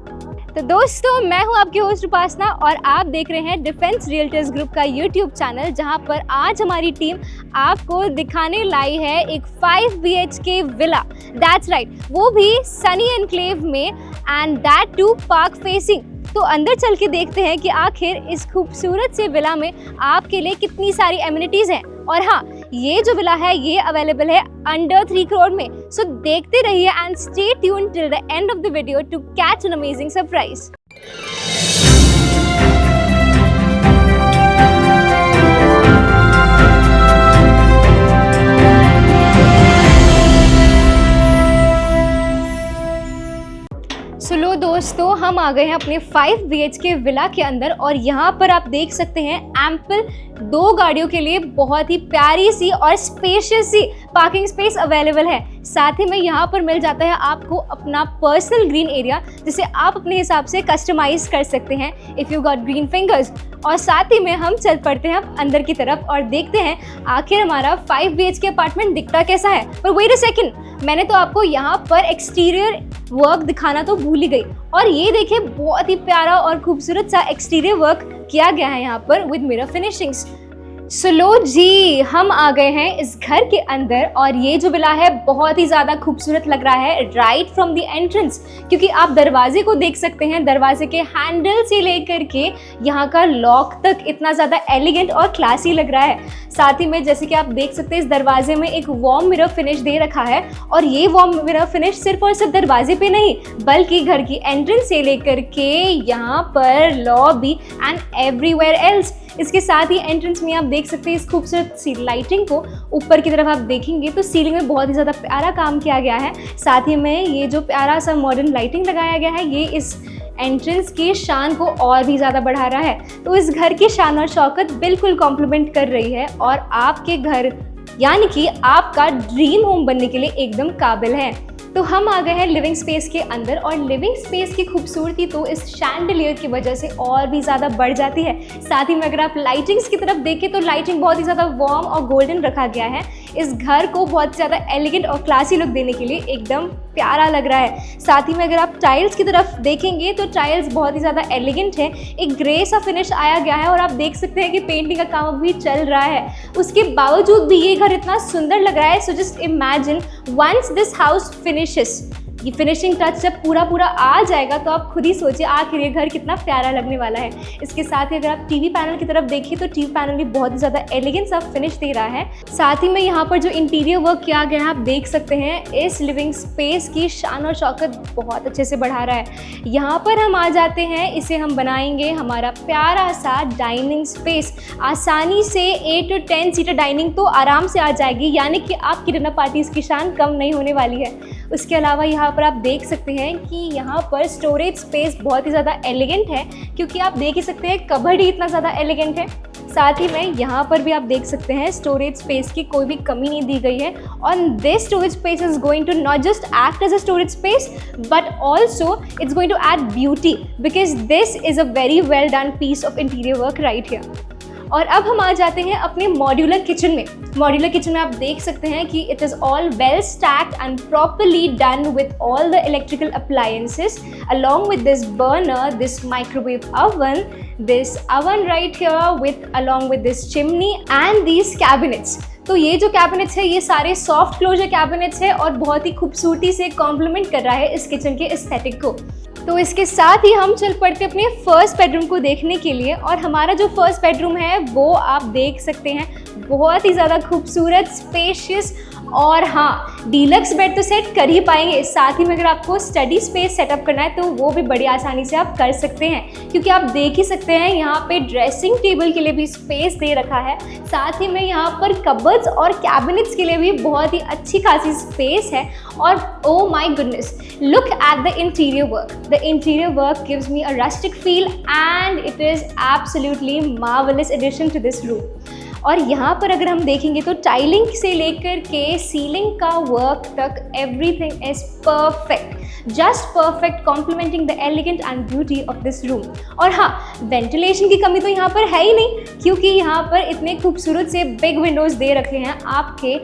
तो दोस्तों, मैं हूं आपकी होस्ट उपासना और आप देख रहे हैं डिफेंस रियल्टर्स ग्रुप का यूट्यूब चैनल, जहां पर आज हमारी टीम आपको दिखाने लाई है एक 5 BHK विला। दैट्स राइट, वो भी सनी एनक्लेव में, and that too park facing. तो अंदर चल के देखते हैं कि आखिर इस खूबसूरत से विला में आपके लिए कितनी सारी एमिनिटीज़ हैं। और हाँ, ये जो विला है ये अवेलेबल है अंडर 3 करोड़ में। सो देखते रहिए and stay tuned till the end of the video to catch an amazing surprise. चलो दोस्तों, हम आ गए हैं अपने 5 BHK विला के अंदर और यहाँ पर आप देख सकते हैं एम्पल 2 गाड़ियों के लिए बहुत ही प्यारी सी और स्पेशियस सी पार्किंग स्पेस अवेलेबल है। साथ ही में यहाँ पर मिल जाता है आपको अपना पर्सनल ग्रीन एरिया, जिसे आप अपने हिसाब से कस्टमाइज कर सकते हैं if you got green fingers. और साथ ही में हम चल पड़ते हैं अंदर की तरफ और देखते हैं आखिर हमारा 5 BHK अपार्टमेंट दिखता कैसा है। पर वेट अ सेकंड, मैंने तो आपको यहाँ पर एक्सटीरियर वर्क दिखाना तो भूल ही गई। और ये देखिए, बहुत ही प्यारा और खूबसूरत सा एक्सटीरियर वर्क किया गया है यहाँ पर विद मिरर फिनिशिंग्स। लो जी, हम आ गए हैं इस घर के अंदर और ये जो विला है बहुत ही ज़्यादा खूबसूरत लग रहा है राइट फ्रॉम द एंट्रेंस, क्योंकि आप दरवाजे को देख सकते हैं। दरवाजे के हैंडल से लेकर के यहाँ का लॉक तक इतना ज़्यादा एलिगेंट और क्लासी लग रहा है। साथ ही में जैसे कि आप देख सकते हैं, इस दरवाजे में एक वार्म मिरर फिनिश दे रखा है। और ये वार्म मिरर फिनिश सिर्फ और सिर्फ दरवाजे पे नहीं, बल्कि घर की एंट्रेंस से लेकर के यहाँ पर लॉबी एंड एवरीवेयर एल्स। इसके साथ ही एंट्रेंस में आप देख सकते हैं इस खूबसूरत सी लाइटिंग को। ऊपर की तरफ आप देखेंगे तो सीलिंग में बहुत ही ज़्यादा प्यारा काम किया गया है। साथ ही में ये जो प्यारा सा मॉडर्न लाइटिंग लगाया गया है, ये इस एंट्रेंस की शान को और भी ज़्यादा बढ़ा रहा है। तो इस घर की शान और शौकत बिल्कुल कॉम्प्लीमेंट कर रही है और आपके घर यानी कि आपका ड्रीम होम बनने के लिए एकदम काबिल है। तो हम आ गए हैं लिविंग स्पेस के अंदर और लिविंग स्पेस की खूबसूरती तो इस शैंडलियर की वजह से और भी ज़्यादा बढ़ जाती है। साथ ही में अगर आप लाइटिंग्स की तरफ देखें तो लाइटिंग बहुत ही ज़्यादा वार्म और गोल्डन रखा गया है। इस घर को बहुत ज़्यादा एलिगेंट और क्लासी लुक देने के लिए एकदम प्यारा लग रहा है। साथ ही में अगर आप टाइल्स की तरफ देखेंगे तो टाइल्स बहुत ही ज़्यादा एलिगेंट है। एक ग्रे सा फिनिश आया गया है और आप देख सकते हैं कि पेंटिंग का काम अभी चल रहा है। उसके बावजूद भी ये घर इतना सुंदर लग रहा है। So just imagine once this house finishes, ये फिनिशिंग टच जब पूरा आ जाएगा तो आप खुद ही सोचिए आखिर ये घर कितना प्यारा लगने वाला है। इसके साथ ही अगर आप टीवी पैनल की तरफ देखिए तो टीवी पैनल भी बहुत ही ज़्यादा एलिगेंट सा फिनिश दे रहा है। साथ ही में यहाँ पर जो इंटीरियर वर्क किया गया है आप देख सकते हैं, इस लिविंग स्पेस की शान और शौकत बहुत अच्छे से बढ़ा रहा है। यहाँ पर हम आ जाते हैं, इसे हम बनाएंगे हमारा प्यारा सा डाइनिंग स्पेस। आसानी से 8 to 10 सीटर डाइनिंग तो आराम से आ जाएगी, यानी कि आपकी डिनर पार्टीज की शान कम नहीं होने वाली है। उसके अलावा यहाँ पर आप देख सकते हैं कि यहाँ पर स्टोरेज स्पेस बहुत ही ज़्यादा एलिगेंट है, क्योंकि आप देख ही सकते हैं कबर्ड ही इतना ज़्यादा एलिगेंट है। साथ ही में यहाँ पर भी आप देख सकते हैं स्टोरेज स्पेस की कोई भी कमी नहीं दी गई है। और this storage space is going to not just act as a storage space but also it's going to add beauty, because this is a very well done piece of interior work right here. और अब हम आ जाते हैं अपने modular kitchen में। Modular kitchen में आप देख सकते हैं कि it is all well stacked and properly done with all the electrical appliances along with this burner, this microwave oven, this oven right here with along with this chimney and these cabinets। तो ये जो cabinets है ये सारे soft closure cabinets है और बहुत ही खूबसूरती से कॉम्प्लीमेंट कर रहा है इस किचन के एस्थेटिक को। तो इसके साथ ही हम चल पड़ते अपने फर्स्ट बेडरूम को देखने के लिए। और हमारा जो फर्स्ट बेडरूम है वो आप देख सकते हैं बहुत ही ज़्यादा खूबसूरत, स्पेशियस और हाँ, डीलक्स बेड तो सेट कर ही पाएंगे। साथ ही में अगर आपको स्टडी स्पेस सेटअप करना है तो वो भी बड़ी आसानी से आप कर सकते हैं, क्योंकि आप देख ही सकते हैं यहाँ पे ड्रेसिंग टेबल के लिए भी स्पेस दे रखा है। साथ ही में यहाँ पर कबर्ड्स और कैबिनेट्स के लिए भी बहुत ही अच्छी खासी स्पेस है। और oh my goodness, look at the interior work. The interior work gives me a rustic feel and it is absolutely marvellous addition to this room. और यहाँ पर अगर हम देखेंगे तो टाइलिंग से लेकर के सीलिंग का वर्क तक everything is perfect, just perfect, complementing the elegant and beauty of this room. और हाँ, वेंटिलेशन की कमी तो यहाँ पर है ही नहीं, क्योंकि यहाँ पर इतने खूबसूरत से बिग विंडोज़ दे रखे हैं आपके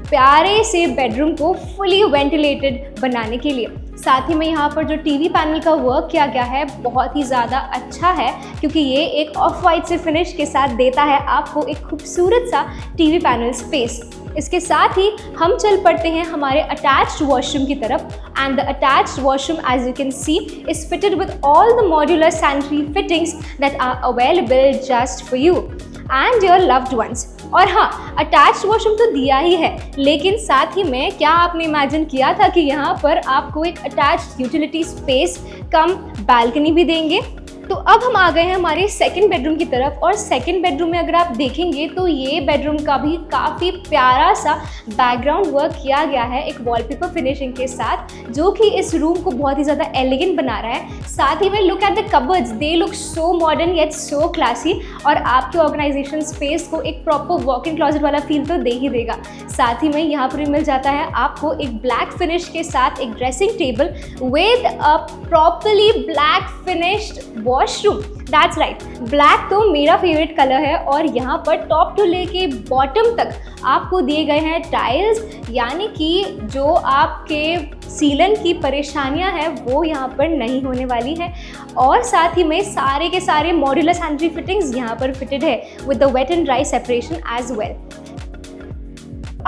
प्यारे से बेडरूम को फुली वेंटिलेटेड बनाने के लिए। साथ ही में यहाँ पर जो टीवी पैनल का वर्क किया गया है बहुत ही ज़्यादा अच्छा है, क्योंकि ये एक ऑफ वाइट से फिनिश के साथ देता है आपको एक खूबसूरत सा टीवी पैनल स्पेस। इसके साथ ही हम चल पड़ते हैं हमारे अटैच्ड वॉशरूम की तरफ, and the attached washroom as you can see is fitted with all the modular sanitary fittings that are available just for you and your loved ones. और हाँ, अटैच्ड वॉशरूम तो दिया ही है, लेकिन साथ ही में क्या आपने इमेजिन किया था कि यहाँ पर आपको एक अटैच्ड यूटिलिटी स्पेस कम बालकनी भी देंगे? तो अब हम आ गए हैं हमारे सेकंड बेडरूम की तरफ, और सेकंड बेडरूम में अगर आप देखेंगे तो ये बेडरूम का भी काफ़ी प्यारा सा बैकग्राउंड वर्क किया गया है एक वॉलपेपर फिनिशिंग के साथ, जो कि इस रूम को बहुत ही ज़्यादा एलिगेंट बना रहा है। साथ ही में look at the cupboards, they look so modern yet so classy, और आपके ऑर्गेनाइजेशन स्पेस को एक प्रॉपर वॉक इन क्लॉजेट वाला फील तो दे ही देगा। साथ ही में यहाँ पर मिल जाता है आपको एक ब्लैक फिनिश के साथ एक dressing table with a properly black finished washroom. That's right, black तो मेरा फेवरेट कलर है, और यहाँ पर टॉप टू लेके बॉटम तक आपको दिए गए हैं टाइल्स, यानी कि जो आपके सीलन की परेशानियां हैं वो यहाँ पर नहीं होने वाली है। और साथ ही में सारे के सारे मॉड्यूलर सैनिटरी फिटिंग्स यहाँ पर फिटेड है with the wet and dry separation as well.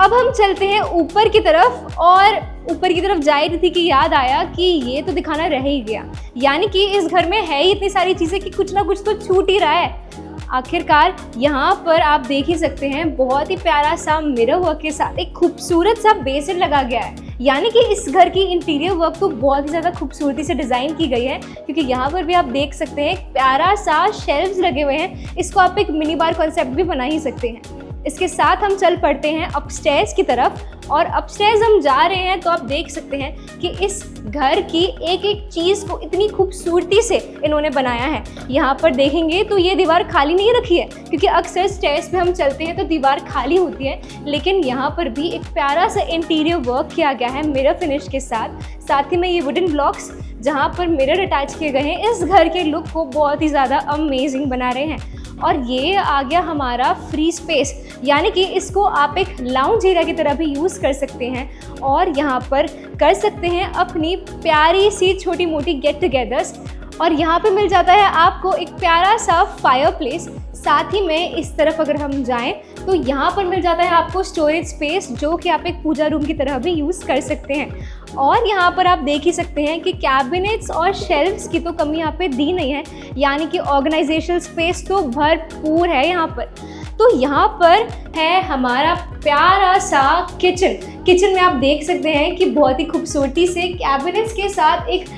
अब हम चलते हैं ऊपर की तरफ, और ऊपर की तरफ जा रही थी कि याद आया कि ये तो दिखाना रह ही गया, यानी कि इस घर में है ही इतनी सारी चीज़ें कि कुछ ना कुछ तो छूट ही रहा है। आखिरकार यहाँ पर आप देख ही सकते हैं बहुत ही प्यारा सा मिरर वर्क के साथ एक खूबसूरत सा बेसिन लगा गया है, यानी कि इस घर की इंटीरियर वर्क तो बहुत ही ज़्यादा खूबसूरती से डिज़ाइन की गई है, क्योंकि यहाँ पर भी आप देख सकते हैं एक प्यारा सा शेल्व्स लगे हुए हैं। इसको आप एक मिनी बार कॉन्सेप्ट भी बना ही सकते हैं। इसके साथ हम चल पड़ते हैं अपस्टेयर्स की तरफ, और अपस्टेयर्स हम जा रहे हैं तो आप देख सकते हैं कि इस घर की एक एक चीज़ को इतनी खूबसूरती से इन्होंने बनाया है। यहाँ पर देखेंगे तो ये दीवार खाली नहीं रखी है, क्योंकि अक्सर स्टेयर्स पे हम चलते हैं तो दीवार खाली होती है, लेकिन यहाँ पर भी एक प्यारा सा इंटीरियर वर्क किया गया है मिरर फिनिश के साथ। साथ ही में ये वुडन ब्लॉक्स जहाँ पर मिरर अटैच किए गए हैं इस घर के लुक को बहुत ही ज़्यादा अमेजिंग बना रहे हैं। और ये आ गया हमारा फ्री स्पेस, यानी कि इसको आप एक लाउंज एरिया की तरह भी यूज़ कर सकते हैं, और यहाँ पर कर सकते हैं अपनी प्यारी सी छोटी मोटी गेट टुगेदर्स। और यहाँ पे मिल जाता है आपको एक प्यारा सा फायर प्लेस। साथ ही में इस तरफ अगर हम जाएं तो यहाँ पर मिल जाता है आपको स्टोरेज स्पेस, जो कि आप एक पूजा रूम की तरह भी यूज़ कर सकते हैं। और यहाँ पर आप देख ही सकते हैं कि कैबिनेट्स और शेल्फ्स की तो कमी यहाँ पे दी नहीं है, यानी कि ऑर्गेनाइजेशनल स्पेस तो भरपूर है यहाँ पर। तो यहाँ पर है हमारा प्यारा सा किचन में आप देख सकते हैं कि बहुत ही खूबसूरती से कैबिनेट्स के साथ एक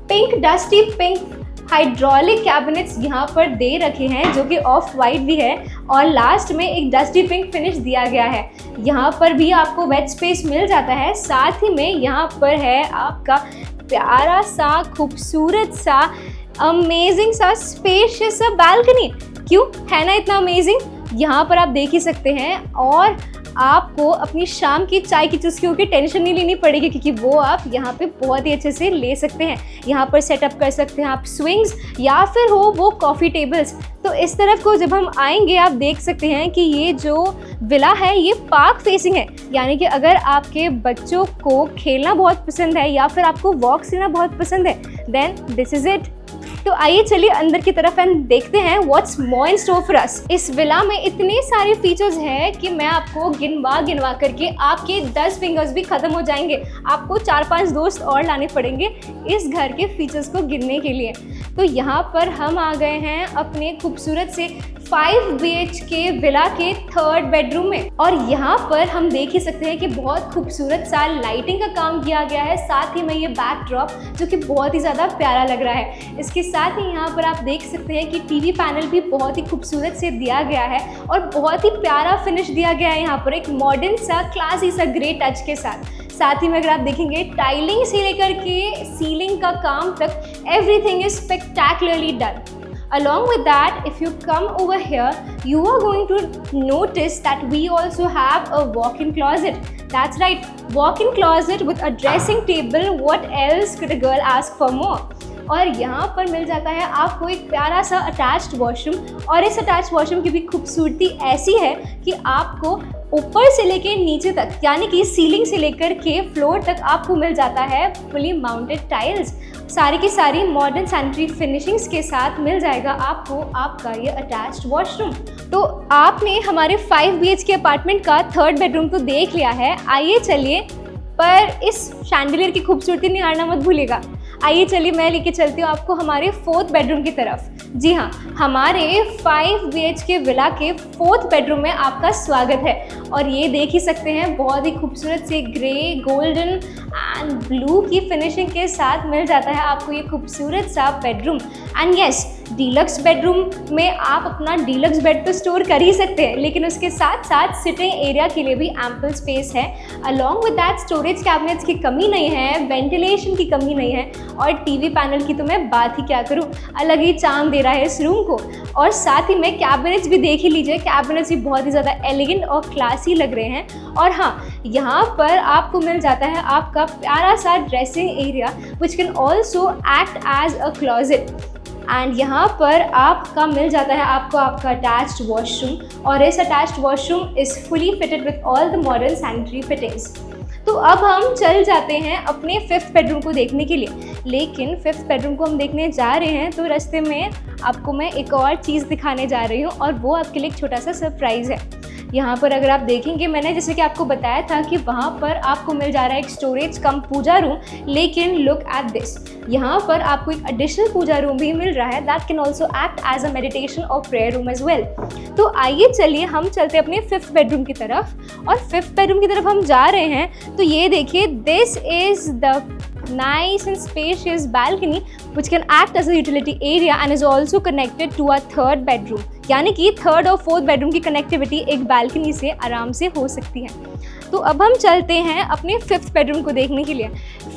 pink dusty pink hydraulic cabinets यहाँ पर दे रखे हैं, जो कि ऑफ वाइट भी है, और लास्ट में एक डस्टी पिंक फिनिश दिया गया है। यहाँ पर भी आपको वेट स्पेस मिल जाता है। साथ ही में यहाँ पर है आपका प्यारा सा खूबसूरत सा अमेजिंग सा स्पेशियस सा बालकनी। क्यों है ना इतना अमेजिंग? यहाँ पर आप देख ही सकते हैं, और आपको अपनी शाम की चाय की चुस्कियों की टेंशन नहीं लेनी पड़ेगी, क्योंकि वो आप यहाँ पे बहुत ही अच्छे से ले सकते हैं। यहाँ पर सेटअप कर सकते हैं आप स्विंग्स, या फिर हो वो कॉफ़ी टेबल्स। तो इस तरफ को जब हम आएंगे आप देख सकते हैं कि ये जो विला है ये पार्क फेसिंग है, यानी कि अगर आपके बच्चों को खेलना बहुत पसंद है या फिर आपको वॉक्स लेना बहुत पसंद है, देन दिस इज़ इट। तो आइए चलिए अंदर की तरफ एंड देखते हैं what's more in store for us. इस विला में इतने सारे फीचर्स हैं कि मैं आपको गिनवा करके आपके 10 फिंगर्स भी खत्म हो जाएंगे। आपको 4-5 दोस्त और लाने पड़ेंगे इस घर के फीचर्स को गिनने के लिए। तो यहाँ पर हम आ गए हैं अपने खूबसूरत से 5 BHK विला के 3rd बेडरूम में, और यहाँ पर हम देख ही सकते हैं कि बहुत खूबसूरत सा लाइटिंग का काम किया गया है। साथ ही में ये बैकड्रॉप जो कि बहुत ही ज़्यादा प्यारा लग रहा है। इसके साथ ही यहाँ पर आप देख सकते हैं कि टीवी पैनल भी बहुत ही खूबसूरत से दिया गया है, और बहुत ही प्यारा फिनिश दिया गया है यहाँ पर एक मॉडर्न सा क्लासी सा ग्रे टच के साथ। साथ ही में अगर आप देखेंगे टाइलिंग से लेकर के सीलिंग का काम तक everything is spectacularly done. Along with that, if you come over here, you are going to notice that we also have a walk-in closet. That's right, walk-in closet with a dressing table. What else could a girl ask for more? और यहाँ पर मिल जाता है आपको एक प्यारा सा attached washroom. और इस अटैच्ड वॉशरूम की भी खूबसूरती ऐसी है कि आपको ऊपर से लेके नीचे तक, यानी कि सीलिंग से लेकर के फ्लोर तक आपको मिल जाता है फुली माउंटेड टाइल्स। सारी की सारी मॉडर्न सैनिटरी फिनिशिंग्स के साथ मिल जाएगा आपको आपका ये अटैच्ड वॉशरूम। तो आपने हमारे 5 BHK अपार्टमेंट का 3rd बेडरूम तो देख लिया है। आइए चलिए, पर इस शैंडलियर की खूबसूरती निहारना मत भूलिएगा। आइए चलिए मैं लेके चलती हूँ आपको हमारे 4th बेडरूम की तरफ। जी हाँ, हमारे 5 BHK विला के 4th बेडरूम में आपका स्वागत है। और ये देख ही सकते हैं बहुत ही खूबसूरत से ग्रे, गोल्डन एंड ब्लू की फिनिशिंग के साथ मिल जाता है आपको ये खूबसूरत सा bedroom. And yes, deluxe bedroom में आप अपना डीलक्स बेड तो स्टोर कर ही सकते हैं, लेकिन उसके साथ साथ सिटिंग एरिया के लिए भी एम्पल स्पेस है। Along with that storage cabinets की कमी नहीं है, वेंटिलेशन की कमी नहीं है, और टीवी पैनल की तो मैं बात ही क्या करूं, अलग ही चार्म दे रहा है इस रूम को। और साथ ही में कैबिनेट्स भी देख ही लीजिए, कैबिनेट्स भी बहुत ही ज़्यादा एलिगेंट और क्लासी लग रहे हैं। और हाँ, यहाँ पर आपको मिल जाता है आपका प्यारा सा dressing area which can also act as a closet. And यहाँ पर आपका मिल जाता है आपको आपका अटैच्ड वॉशरूम, और इस attached washroom is fully fitted with all the modern sanitary fittings. तो अब हम चल जाते हैं अपने 5th बेडरूम को देखने के लिए। लेकिन 5th बेडरूम को हम देखने जा रहे हैं तो रास्ते में आपको मैं एक और चीज़ दिखाने जा रही हूँ, और वो आपके लिए एक छोटा सा सरप्राइज़ है। यहाँ पर अगर आप देखेंगे, मैंने जैसे कि आपको बताया था कि वहाँ पर आपको मिल जा रहा है एक स्टोरेज कम पूजा रूम, लेकिन लुक एट दिस, यहाँ पर आपको एक एडिशनल पूजा रूम भी मिल रहा है that can also act as a meditation और प्रेयर रूम एज वेल। तो आइए चलिए हम चलते हैं अपने 5th बेडरूम की तरफ। और 5th बेडरूम की तरफ हम जा रहे हैं तो ये देखिए, this is the nice and spacious balcony which can act as a utility area and is also connected to a 3rd bedroom। यानी कि 3rd और 4th बेडरूम की कनेक्टिविटी एक बालकनी से आराम से हो सकती है। तो अब हम चलते हैं अपने 5th बेडरूम को देखने के लिए।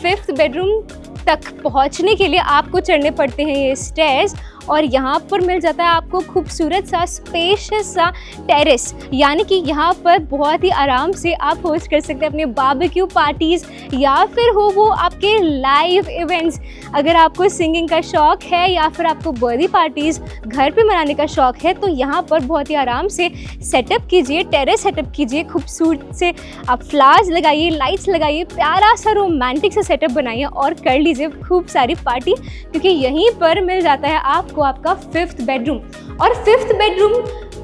5th बेडरूम तक पहुंचने के लिए आपको चढ़ने पड़ते हैं ये स्टेयर्स, और यहाँ पर मिल जाता है आपको खूबसूरत सा स्पेशियस सा टेरेस, यानी कि यहाँ पर बहुत ही आराम से आप होस्ट कर सकते हैं अपने बारबेक्यू पार्टीज़ या फिर हो वो आपके लाइव इवेंट्स। अगर आपको सिंगिंग का शौक़ है या फिर आपको बर्थडे पार्टीज़ घर पे मनाने का शौक़ है तो यहाँ पर बहुत ही आराम से सेटअप कीजिए, टेरेस सेटअप कीजिए, खूबसूरत से आप फ्लावर्स लगाइए, लाइट्स लगाइए, प्यारा सा रोमांटिक सा सेटअप बनाइए और कर लीजिए खूब सारी पार्टी, क्योंकि यहीं पर मिल जाता है आपको आपका 5th बेडरूम। और 5th बेडरूम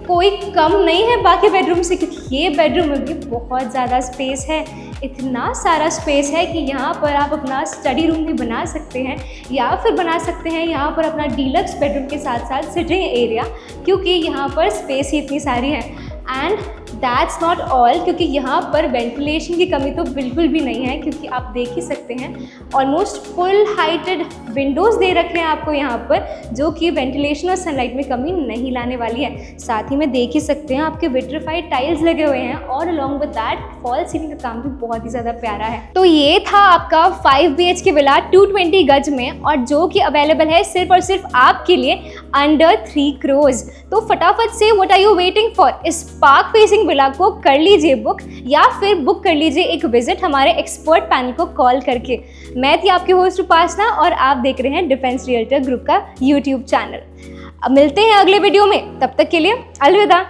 कोई कम नहीं है बाकी बेडरूम से, क्योंकि ये बेडरूम में भी बहुत ज़्यादा स्पेस है। इतना सारा स्पेस है कि यहाँ पर आप अपना स्टडी रूम भी बना सकते हैं, या फिर बना सकते हैं यहाँ पर अपना डीलक्स बेडरूम के साथ साथ सिटिंग एरिया, क्योंकि यहाँ पर स्पेस ही इतनी सारी है। एंड दैट्स नॉट ऑल, क्योंकि यहाँ पर वेंटिलेशन की कमी तो बिल्कुल भी नहीं है, क्योंकि आप देख ही सकते हैं ऑलमोस्ट फुल हाइटेड विंडोज़ दे रखे हैं आपको यहाँ पर, जो कि वेंटिलेशन और सनलाइट में कमी नहीं लाने वाली है। साथ ही में देख ही सकते हैं आपके विट्रीफाइड टाइल्स लगे हुए हैं, और along with that fall ceiling का काम भी बहुत ही ज़्यादा प्यारा है। तो ये था आपका 5 BHK विला 220 गज में, और जो कि अवेलेबल है सिर्फ और सिर्फ आपके लिए अंडर 3 crore। तो फटाफट से what are you waiting for, इस पार्क फेसिंग विला को कर लीजिए बुक, या फिर बुक कर लीजिए एक विजिट हमारे एक्सपर्ट पैनल को कॉल करके। मैं थी आपकी होस्ट उपासना, और आप देख रहे हैं डिफेंस रियल्टर ग्रुप का यूट्यूब चैनल। अब मिलते हैं अगले वीडियो में, तब तक के लिए अलविदा।